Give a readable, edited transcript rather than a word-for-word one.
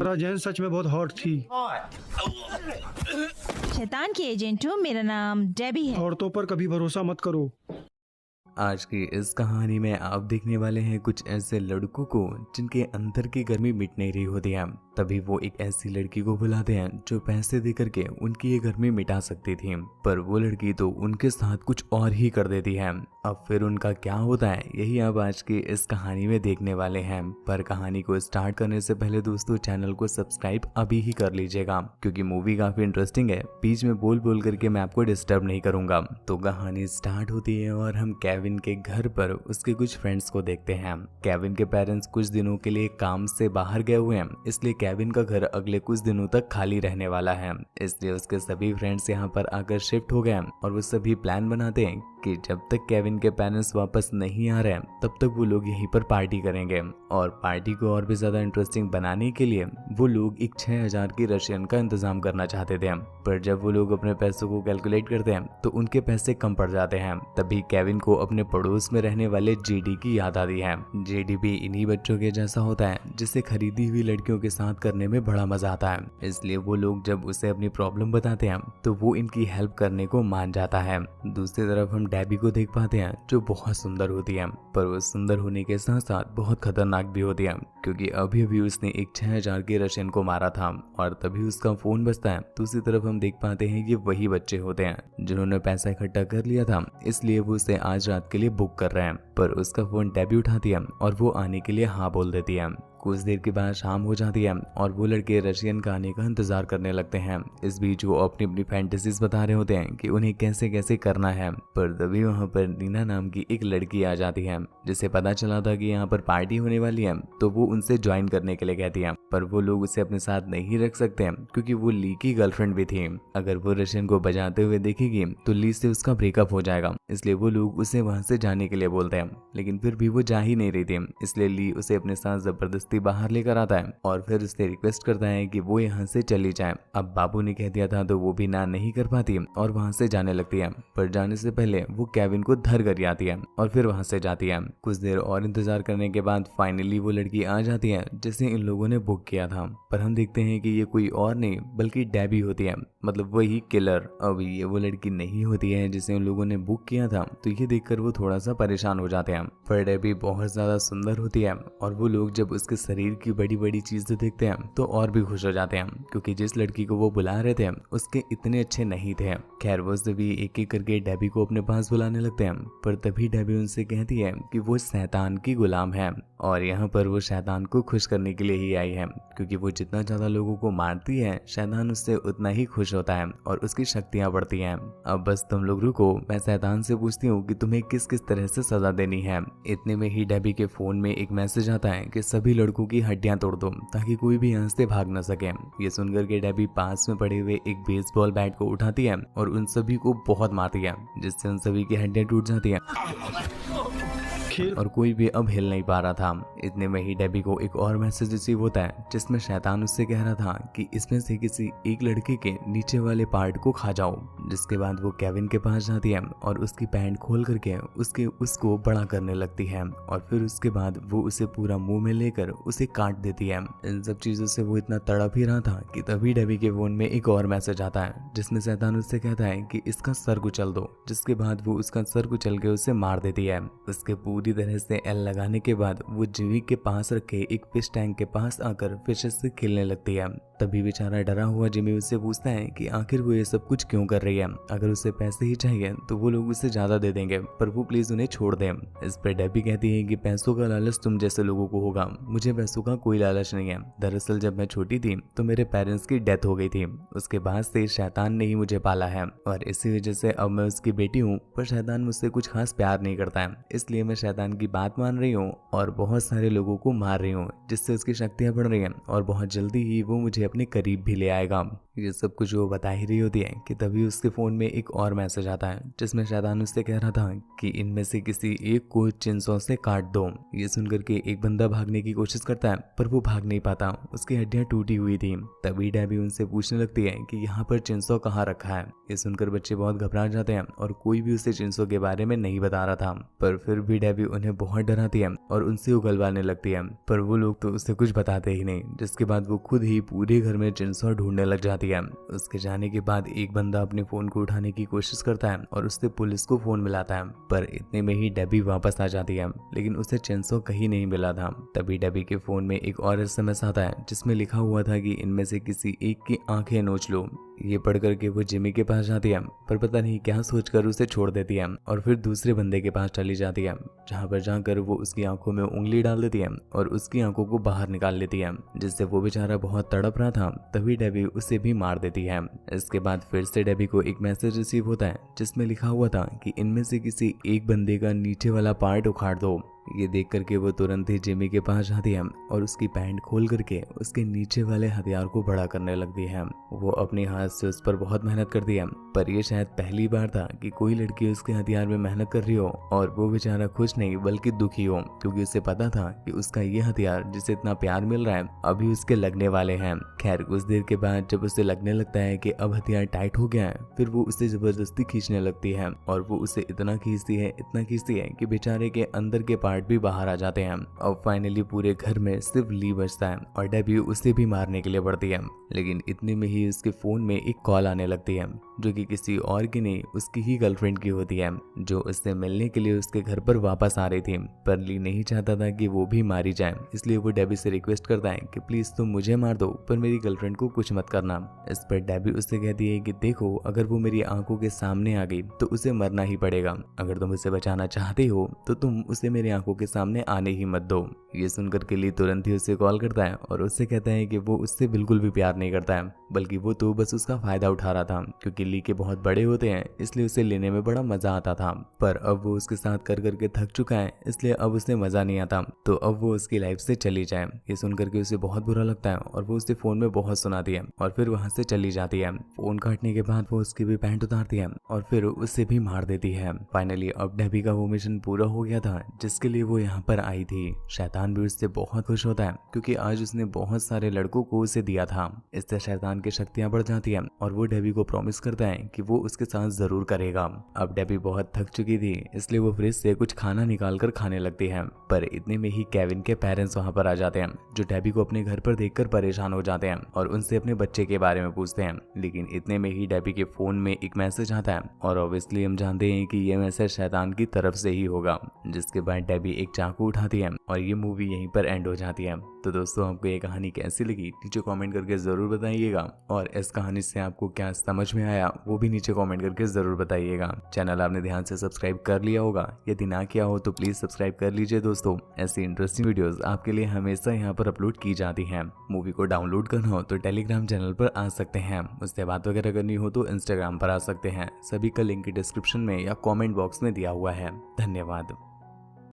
सारा जैन सच में बहुत हॉट थी। शैतान की एजेंट हूँ, मेरा नाम डेबी है। औरतों पर कभी भरोसा मत करो। आज की इस कहानी में आप देखने वाले हैं कुछ ऐसे लड़कों को जिनके अंदर की गर्मी मिट नहीं रही होती है। तभी वो एक ऐसी लड़की को बुलाते हैं जो पैसे दे करके उनकी ये गर्मी मिटा सकती थी, पर वो लड़की तो उनके साथ कुछ और ही कर देती है। अब फिर उनका क्या होता है यही आप आज की इस कहानी में देखने वाले हैं। पर कहानी को स्टार्ट करने से पहले दोस्तों चैनल को सब्सक्राइब अभी ही कर लीजिएगा, क्योंकि मूवी काफी इंटरेस्टिंग है। बीच में बोल बोल करके मैं आपको डिस्टर्ब नहीं करूंगा। तो कहानी स्टार्ट होती है और हम केविन के घर पर उसके कुछ फ्रेंड्स को देखते हैं। केविन के पेरेंट्स कुछ दिनों के लिए काम से बाहर गए हुए हैं, इसलिए केविन का घर अगले कुछ दिनों तक खाली रहने वाला है। इसलिए उसके सभी फ्रेंड्स यहाँ पर आकर शिफ्ट हो गए और वो सभी प्लान बनाते हैं कि जब तक केविन के पेरेंट्स वापस नहीं आ रहे तब तक वो लोग यहीं पर पार्टी करेंगे। और पार्टी को और भी ज्यादा इंटरेस्टिंग बनाने के लिए वो लोग एक 6000 की रशियन का इंतजाम करना चाहते थे, पर जब वो लोग अपने पैसों को कैलकुलेट करते हैं तो उनके पैसे कम पड़ जाते हैं। तभी केविन को अपने पड़ोस में रहने वाले जेडी की याद आती है। जेडी भी इन्हीं बच्चों के जैसा होता है जिसे खरीदी हुई लड़कियों के साथ करने में बड़ा मजा आता है। इसलिए वो लोग जब उसे अपनी प्रॉब्लम बताते हैं तो वो इनकी हेल्प करने को मान जाता है। दूसरी तरफ हम डेबी को देख पाते हैं जो बहुत सुंदर होती है, पर वो सुंदर होने के साथ साथ बहुत खतरनाक भी होती है, क्योंकि अभी अभी उसने एक 6000 के रशियन को मारा था। और तभी उसका फोन बजता है। दूसरी तरफ हम देख पाते हैं ये वही बच्चे होते हैं जिन्होंने पैसा इकट्ठा कर लिया था, इसलिए वो उसे आज रात के लिए बुक कर रहे हैं। पर उसका फोन डेबी उठाती है और वो आने के लिए हाँ बोल देती है। कुछ देर के बाद शाम हो जाती है और वो लड़के रशियन का आने का इंतजार करने लगते हैं। इस बीच वो अपनी अपनी फैंटेसीज बता रहे होते हैं कि उन्हें कैसे कैसे करना है। पर तभी वहाँ पर नीना नाम की एक लड़की आ जाती है, जिसे पता चला था कि यहाँ पर पार्टी होने वाली है, तो वो उनसे ज्वाइन करने के लिए कहती है। पर वो लोग उसे अपने साथ नहीं रख सकते क्योंकि वो ली की गर्लफ्रेंड भी थी। अगर वो रशियन को बजाते हुए देखेगी तो ली से उसका ब्रेकअप हो जाएगा, इसलिए वो लोग उसे वहाँ से जाने के लिए बोलते हैं। लेकिन फिर भी वो जा ही नहीं रही थी, इसलिए ली उसे अपने साथ जबरदस्ती बाहर लेकर आता है और फिर उससे रिक्वेस्ट करता है कि वो यहाँ से चली जाए। अब बाबू ने कह दिया था तो वो भी ना नहीं कर पाती और वहाँ से जाने लगती है। पर जाने से पहले वो केविन को धर कर आती है और फिर वहाँ से जाती है। कुछ देर और इंतजार करने के बाद फाइनली वो लड़की आ जाती है जिसे इन लोगों ने बुक किया था। पर हम देखते हैं कि ये कोई और नहीं बल्कि डेबी होती है, मतलब वही किलर। अब ये वो लड़की नहीं होती है जिसे उन लोगों ने बुक किया था, तो ये देखकर वो थोड़ा सा परेशान हो जाते हैं। पर डेबी बहुत ज्यादा सुंदर होती है और वो लोग जब उसके शरीर की बड़ी बड़ी चीजें देखते हैं तो और भी खुश हो जाते हैं, क्योंकि जिस लड़की को वो बुला रहे थे उसके इतने अच्छे नहीं थे। खैर वो सभी एक एक करके डेबी को अपने पास बुलाने लगते हैं। पर तभी डेबी उनसे कहती है कि वो शैतान की गुलाम है और यहाँ पर वो शैतान को खुश करने के लिए ही आई है, क्योंकि वो जितना ज्यादा लोगों को मारती है शैतान उससे उतना ही खुश होता है और उसकी शक्तियां बढ़ती हैं। अब बस तुम लोग रुको, मैं शैतान से पूछती हूँ कि तुम्हें किस किस तरह से सजा देनी है। इतने में ही डेबी के फोन में एक मैसेज आता है कि सभी लड़कों की हड्डियां तोड़ दो ताकि कोई भी यहाँ से भाग न सके। ये सुनकर के डेबी पास में पड़े हुए एक बेसबॉल बैट को उठाती है और उन सभी को बहुत मारती है, जिससे उन सभी की हड्डियां टूट जाती है और कोई भी अब हिल नहीं पा रहा था। इतने में ही डेबी को एक और मैसेज रिसीव होता है जिसमें शैतान उससे कह रहा था कि इसमें से किसी एक लड़के के नीचे वाले पार्ट को खा जाओ। जिसके बाद वो केविन के पास जाती है और उसकी पैंट खोल करके उसको बड़ा करने लगती है और फिर उसके बाद वो उसे पूरा मुंह में लेकर उसे काट देती है। इन सब चीजों से वो इतना तड़प ही रहा था कि तभी डेबी के फोन में एक और मैसेज आता है जिसमें शैतान उससे कहता है कि इसका सर कुचल दो। जिसके बाद वो उसका सर कुचल के उसे मार देती है। उसके पूरी तरह से एल लगाने के बाद वो जिमी के पास रखे एक फिश टैंक के पास आकर फिशेस से खेलने लगती है। तभी बेचारा डरा हुआ जिमी उससे पूछता है कि आखिर वो ये सब कुछ क्यों कर रही है। अगर उसे पैसे ही चाहिए तो वो लोग उसे ज्यादा दे देंगे, पर वो प्लीज उन्हें छोड़ दे। इस पर डेबी कहती है कि पैसों का लालच तुम जैसे लोगों को होगा, मुझे पैसों का कोई लालच नहीं है। दरअसल जब मैं छोटी थी तो मेरे पेरेंट्स की डेथ हो गई थी, उसके बाद से शैतान ने ही मुझे पाला है और इसी वजह से अब मैं उसकी बेटी हूँ। पर शैतान मुझसे कुछ खास प्यार नहीं करता है, इसलिए मैं शैतान की बात मान रही हूँ और बहुत सारे लोगों को मार रही हूँ, जिससे उसकी शक्तियाँ बढ़ रही हैं और बहुत जल्दी ही वो मुझे अपने करीब भी ले आएगा। ये सब कुछ वो बता ही रही होती है कि तभी उसके फोन में एक और मैसेज आता है जिसमें शैतान उससे कह रहा था कि इनमें से किसी एक को चिंसों से काट दो। ये सुनकर के एक बंदा भागने की कोशिश करता है पर वो भाग नहीं पाता, उसकी हड्डियां टूटी हुई थी। तभी डेबी उनसे पूछने लगती है कि यहाँ पर चिंसो कहाँ रखा है। ये सुनकर बच्चे बहुत घबरा जाते हैं और कोई भी उसे चिंसो के बारे में नहीं बता रहा था, पर फिर भी डेबी उन्हें बहुत डराती है और उनसे उगलवाने लगती है, पर वो लोग तो उसे कुछ बताते ही नहीं। जिसके बाद वो खुद ही पूरे घर में चिंसो ढूंढने लग जाती है। उसके जाने के बाद एक बंदा अपने फोन को उठाने की कोशिश करता है और उससे पुलिस को फोन मिलाता है, पर इतने में ही डेबी वापस आ जाती है, लेकिन उसे चिंसो कहीं नहीं मिला था। तभी डेबी के फोन में एक और SMS आता है जिसमें लिखा हुआ था कि इनमें से किसी एक की आंखें नोच लो। ये पढ़ करके वो जिमी के पास जाती है, पर पता नहीं क्या सोचकर उसे छोड़ देती है और फिर दूसरे बंदे के पास चली जाती है, जहाँ पर जाकर वो उसकी आंखों में उंगली डाल देती है और उसकी आंखों को बाहर निकाल लेती है, जिससे वो बेचारा बहुत तड़प रहा था। तभी डेबी उसे भी मार देती है। इसके बाद फिर से डेबी को एक मैसेज रिसीव होता है जिसमें लिखा हुआ था कि इनमें से किसी एक बंदे का नीचे वाला पार्ट उखाड़ दो। ये देख करके वो तुरंत ही जिमी के पास जाती है और उसकी पैंट खोल करके उसके नीचे वाले हथियार को बड़ा करने लगती है। वो अपने हाथ से उस पर बहुत मेहनत करती है, पर ये शायद पहली बार था कि कोई लड़की उसके हथियार में मेहनत कर रही हो और वो बेचारा खुश नहीं बल्कि दुखी हो, क्योंकि उसे पता था कि उसका ये हथियार जिसे इतना प्यार मिल रहा है अभी उसके लगने वाले हैं। खैर कुछ देर के बाद जब उसे लगने लगता है कि अब हथियार टाइट हो गया है, फिर वो उसे जबरदस्ती खींचने लगती है और वो उसे इतना खींचती है कि बेचारे के अंदर के पार्ट भी बाहर आ जाते हैं। अब फाइनली पूरे घर में सिर्फ ली बचता है और डेबी उसे भी मारने के लिए बढ़ती है, लेकिन इतने में ही उसके फोन में एक कॉल आने लगती है जो कि किसी और की नहीं उसकी ही गर्लफ्रेंड की होती है, जो उससे मिलने के लिए उसके घर पर वापस आ रही थी। पर ली नहीं चाहता था कि वो भी मारी जाए, इसलिए वो डेबी से रिक्वेस्ट करता है कि प्लीज तुम मुझे मार दो पर मेरी गर्लफ्रेंड को कुछ मत करना। इस पर डेबी उससे कहती है कि देखो अगर वो मेरी आंखों के सामने आ गई तो उसे मरना ही पड़ेगा, अगर तुम उसे बचाना चाहते हो तो तुम उसे मेरी आंखों के सामने आने ही मत दो। ये सुनकर के ली तुरंत ही उसे कॉल करता है और उससे कहता है कि वो उससे बिल्कुल भी प्यार नहीं करता है, बल्कि वो तो बस उसका फायदा उठा रहा था, क्योंकि ली के बहुत बड़े होते हैं इसलिए उसे लेने में बड़ा मजा आता था। पर अब वो उसके साथ कर करके थक चुका है, इसलिए अब उसे मजा नहीं आता, तो अब वो उसकी लाइफ से चली जाए। ये सुनकर के उसे बहुत बुरा लगता है और वो उसे फोन में बहुत सुनाती है और फिर वहां से चली जाती है। फोन काटने के बाद वो उसकी भी पैंट उतारती है और फिर उसे भी मार देती है। फाइनली अब डेबी का वो मिशन पूरा हो गया था जिसके लिए वो यहाँ पर आई थी। शैतान भी उससे बहुत खुश होता है क्योंकि आज उसने बहुत सारे लड़कों को उसे दिया था। इससे शैतान की शक्तियां बढ़ जाती हैं और वो डेबी को प्रॉमिस करता है कि वो उसके साथ जरूर करेगा। अब डेबी बहुत थक चुकी थी इसलिए वो फ्रिज से कुछ खाना निकाल कर खाने लगती है, पर इतने में ही केविन के पेरेंट्स वहाँ पर आ जाते हैं जो डेबी को अपने घर पर देखकर परेशान हो जाते हैं और उनसे अपने बच्चे के बारे में पूछते हैं। लेकिन इतने में ही डेबी के फोन में एक मैसेज आता है और ऑब्वियसली हम जानते हैं कि ये मैसेज शैतान की तरफ से ही होगा। जिसके बाद डेबी एक चाकू उठाती है और ये मूवी यहीं पर एंड हो जाती है। तो दोस्तों आपको ये कहानी कैसी लगी नीचे कमेंट करके जरूर बताइएगा, और इस कहानी से आपको क्या समझ में आया वो भी नीचे कमेंट करके जरूर बताइएगा। चैनल आपने ध्यान से सब्सक्राइब कर लिया होगा, यदि ना किया हो तो प्लीज सब्सक्राइब कर लीजिए दोस्तों। ऐसी इंटरेस्टिंग वीडियोस आपके लिए हमेशा यहाँ पर अपलोड की जाती हैं। मूवी को डाउनलोड करना हो तो टेलीग्राम चैनल पर आ सकते हैं, उससे बात वगैरह करनी हो तो इंस्टाग्राम पर आ सकते हैं। सभी का लिंक डिस्क्रिप्शन में या कॉमेंट बॉक्स में दिया हुआ है। धन्यवाद।